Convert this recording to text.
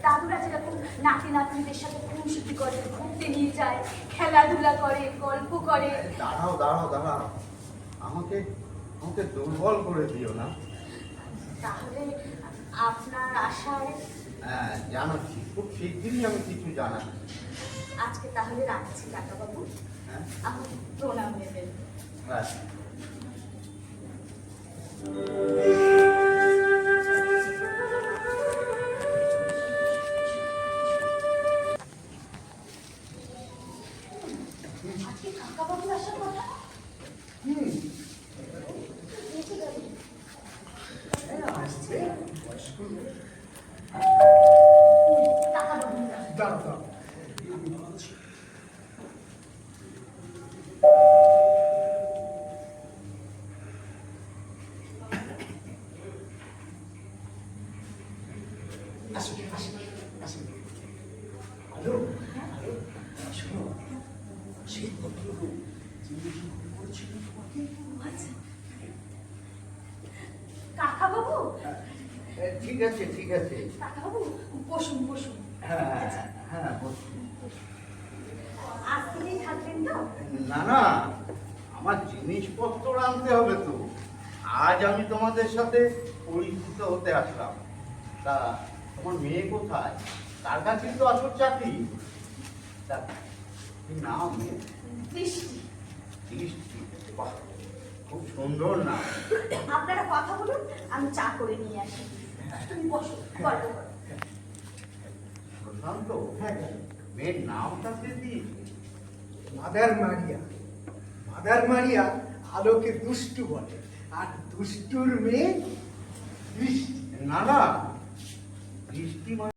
দাদুরা যেরকম নাতি নাতনিদের সাথে খুনসুটি করে, ঘুরতে নিয়ে যায়, খেলাধুলা করে, গল্প করে। দাঁড়াও দাঁড়াও দাঁড়াও, আমাকে আমাকে দুর্বল করে দিও না। তাহলে আপনার আশায় হ্যাঁ জানাচ্ছি, খুব শিগগিরই আমি কিছু জানাচ্ছি। আজকে তাহলে রাখছি কাকাবাবু, হ্যাঁ আমাকে প্রণাম নেবেন। হ্যাঁ আজকে কাকাবাবু আসার কথা। কাকাবাবু কাকাবাবু, ঠিক আছে ঠিক আছে। কাকাবাবু বসুন বসুন। হ্যাঁ হ্যাঁ বলছি। আজ থেকেই থাকবেন তো? না না, আমার জিনিসপত্র আনতে হবে তো। আজ আমি তোমাদের সাথে পরিচিত হতে আসলাম। তা তোমার মেয়ে কোথায়? তার কাছে তো আসল চাকরি। তা কি নাম মেয়ে? বৃষ্টি। দৃষ্টি, বাহ খুব সুন্দর নাম। আপনারা কথা বলুন, আমি চা করে নিয়ে আসি। তুমি বসো, গল্প করো। প্রশান্ত, মেয়ের নামটা কে দিয়েছে? মাদার মারিয়া। মাদার মারিয়া আলোকে দুষ্টু বলে, আর দুষ্টুর মেয়ে বৃষ্টি। না না, দৃষ্টি